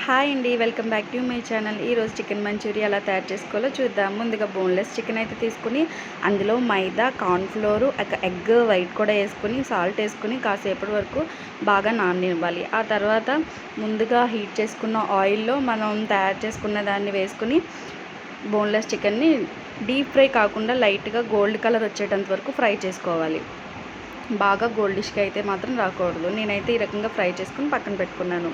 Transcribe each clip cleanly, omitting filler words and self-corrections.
Hi అండి, welcome back to my channel. ఈరోజు chicken Manchuria ఎలా తయారు చేసుకోవాలో చూద్దాం. ముందుగా బోన్లెస్ చికెన్ అయితే తీసుకుని అందులో మైదా, కార్న్ఫ్లోరు, ఎగ్ వైట్ కూడా వేసుకుని సాల్ట్ వేసుకుని కాసేపటి వరకు బాగా నాననివ్వాలి. ఆ తర్వాత ముందుగా హీట్ చేసుకున్న ఆయిల్లో మనం తయారు చేసుకున్న దాన్ని వేసుకుని బోన్లెస్ చికెన్ని డీప్ ఫ్రై కాకుండా లైట్గా గోల్డ్ కలర్ వచ్చేటంత వరకు ఫ్రై చేసుకోవాలి. బాగా గోల్డిష్గా అయితే మాత్రం రాకూడదు. నేనైతే ఈ రకంగా ఫ్రై చేసుకుని పక్కన పెట్టుకున్నాను.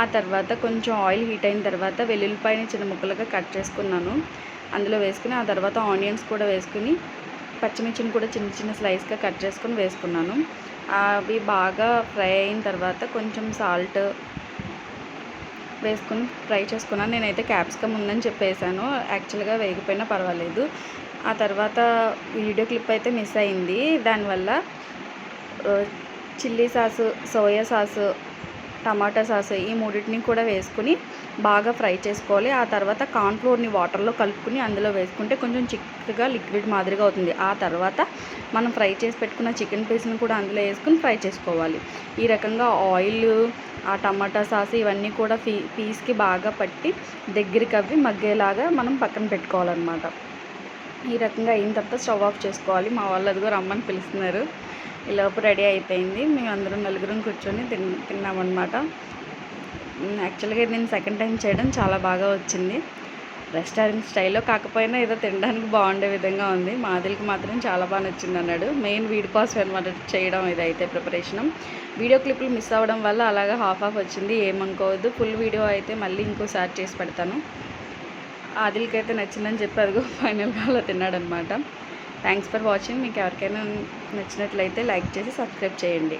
ఆ తర్వాత కొంచెం ఆయిల్ హీట్ అయిన తర్వాత వెల్లుల్లిపాయని చిన్న ముక్కలుగా కట్ చేసుకున్నాను. అందులో వేసుకుని ఆ తర్వాత ఆనియన్స్ కూడా వేసుకుని పచ్చిమిర్చిని కూడా చిన్న చిన్న స్లైస్గా కట్ చేసుకుని వేసుకున్నాను. అవి బాగా ఫ్రై అయిన తర్వాత కొంచెం సాల్ట్ వేసుకుని ఫ్రై చేసుకున్నాను. నేనైతే క్యాప్సికమ్ ఉందని చెప్పేసాను, యాక్చువల్గా వేయకపోయినా పర్వాలేదు. ఆ తర్వాత వీడియో క్లిప్ అయితే మిస్ అయింది. దానివల్ల చిల్లీ సాసు, సోయా సాసు, టమాటా సాస్ ఈ మూడింటిని కూడా వేసుకుని బాగా ఫ్రై చేసుకోవాలి. ఆ తర్వాత కార్న్ఫ్లోర్ని వాటర్లో కలుపుకుని అందులో వేసుకుంటే కొంచెం చిక్కగా లిక్విడ్ మాదిరిగా అవుతుంది. ఆ తర్వాత మనం ఫ్రై చేసి పెట్టుకున్న చికెన్ పీస్ని కూడా అందులో వేసుకుని ఫ్రై చేసుకోవాలి. ఈ రకంగా ఆయిల్, ఆ టమాటా సాస్ ఇవన్నీ కూడా పీస్కి బాగా పట్టి దగ్గరికి అవి మగ్గేలాగా మనం పక్కన పెట్టుకోవాలన్నమాట. ఈ రకంగా అయిన తర్వాత స్టవ్ ఆఫ్ చేసుకోవాలి. మా వాళ్ళు అదిగో రమ్మని పిలుస్తున్నారు. ఈలోపు రెడీ అయిపోయింది. మేము అందరం నలుగురం కూర్చొని తిన్నామన్నమాట. యాక్చువల్గా నేను సెకండ్ టైం చేయడం చాలా బాగా వచ్చింది. రెస్టారెంట్ స్టైల్లో కాకపోయినా ఏదో తినడానికి బాగుండే విధంగా ఉంది. మాదిలికి మాత్రం చాలా బాగా నచ్చింది అన్నాడు. మెయిన్ వీడి కోసం అనమాట చేయడం ఇదైతే ప్రిపరేషను. వీడియో క్లిప్లు మిస్ అవ్వడం వల్ల అలాగా హాఫ్ వచ్చింది, ఏమనుకోవద్దు. ఫుల్ వీడియో అయితే మళ్ళీ ఇంకోసారి చేసి పెడతాను. ఆదిల్కి అయితే నచ్చిందని చెప్పి అదిగో ఫైనల్గా అలా తిన్నాడనమాట. Thanks for watching. మీకు ఎవరికైనా నచ్చినట్లయితే లైక్ చేసి సబ్స్క్రైబ్ చేయండి.